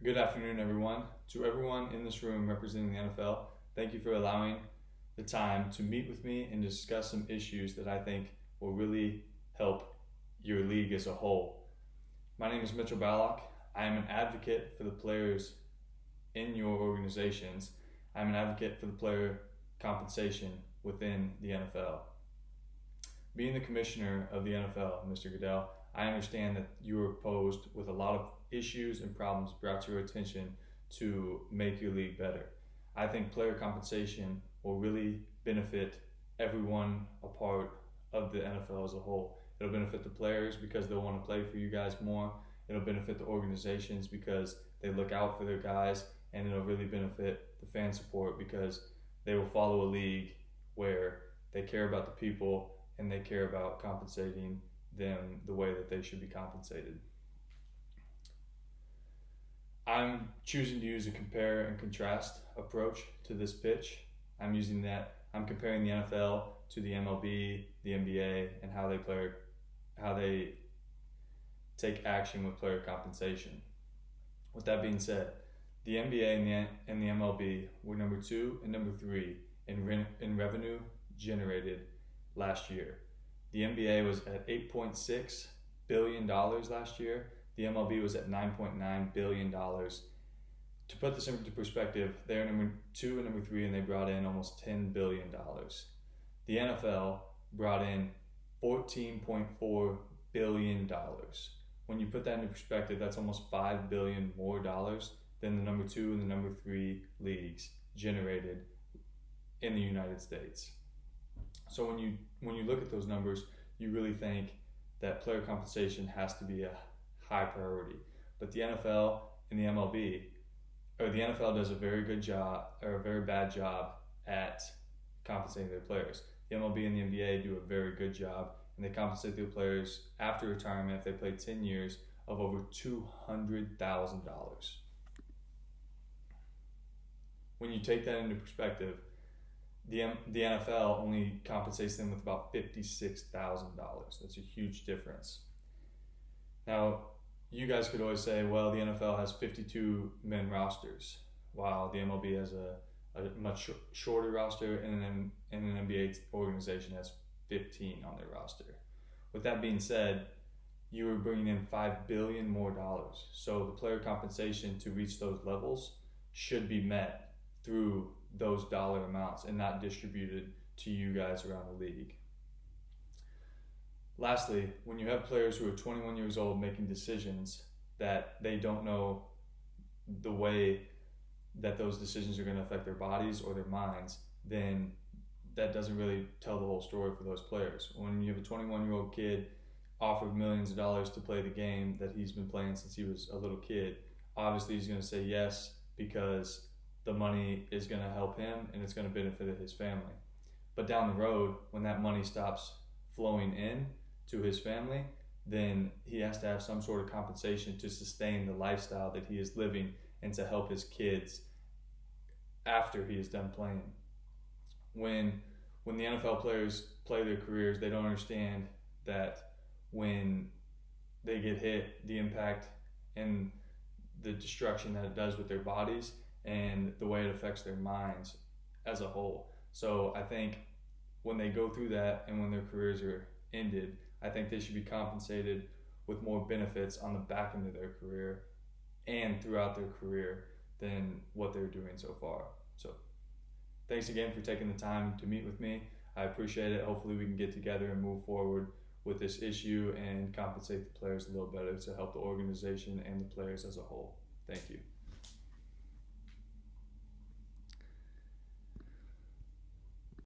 Good afternoon, everyone. To everyone in this room representing the NFL, thank you for allowing the time to meet with me and discuss some issues that I think will really help your league as a whole. My name is Mitchell Ballock. I am an advocate for the players in your organizations. I'm an advocate for the player compensation within the NFL. Being the commissioner of the NFL, Mr. Goodell, I understand that you are posed with a lot of issues and problems brought to your attention to make your league better. I think player compensation will really benefit everyone a part of the NFL as a whole. It'll benefit the players because they'll want to play for you guys more. It'll benefit the organizations because they look out for their guys, and it'll really benefit the fan support because they will follow a league where they care about the people and they care about compensating them the way that they should be compensated. I'm choosing to use a compare and contrast approach to this pitch. I'm comparing the NFL to the MLB, the NBA, and how they take action with player compensation. With that being said, the NBA and the MLB were number 2 and number 3 in revenue generated last year. The NBA was at $8.6 billion last year. The MLB was at $9.9 billion. To put this into perspective, they're number 2 and number 3, and they brought in almost $10 billion. The NFL brought in $14.4 billion. When you put that into perspective, that's almost $5 billion more dollars than the number 2 and the number 3 leagues generated in the United States. So when you look at those numbers, you really think that player compensation has to be a high priority. But the NFL and the MLB, or the NFL does a very good job or a very bad job at compensating their players. The MLB and the NBA do a very good job, and they compensate their players after retirement if they play 10 years of over $200,000. When you take that into perspective, the NFL only compensates them with about $56,000. That's a huge difference. Now, you guys could always say, well, the NFL has 52-man rosters, while the MLB has a much shorter roster, and an NBA organization has 15 on their roster. With that being said, you are bringing in $5 billion more dollars. So the player compensation to reach those levels should be met through those dollar amounts and not distributed to you guys around the league. Lastly, when you have players who are 21 years old making decisions that they don't know the way that those decisions are going to affect their bodies or their minds, then that doesn't really tell the whole story for those players. When you have a 21-year-old kid offered millions of dollars to play the game that he's been playing since he was a little kid, obviously he's going to say yes because the money is going to help him and it's going to benefit his family. But down the road, when that money stops flowing in to his family, then he has to have some sort of compensation to sustain the lifestyle that he is living and to help his kids after he is done playing. When the NFL players play their careers, they don't understand that when they get hit, the impact and the destruction that it does with their bodies and the way it affects their minds as a whole. So I think when they go through that and when their careers are ended, I think they should be compensated with more benefits on the back end of their career and throughout their career than what they're doing so far. So thanks again for taking the time to meet with me. I appreciate it. Hopefully we can get together and move forward with this issue and compensate the players a little better to help the organization and the players as a whole. Thank you.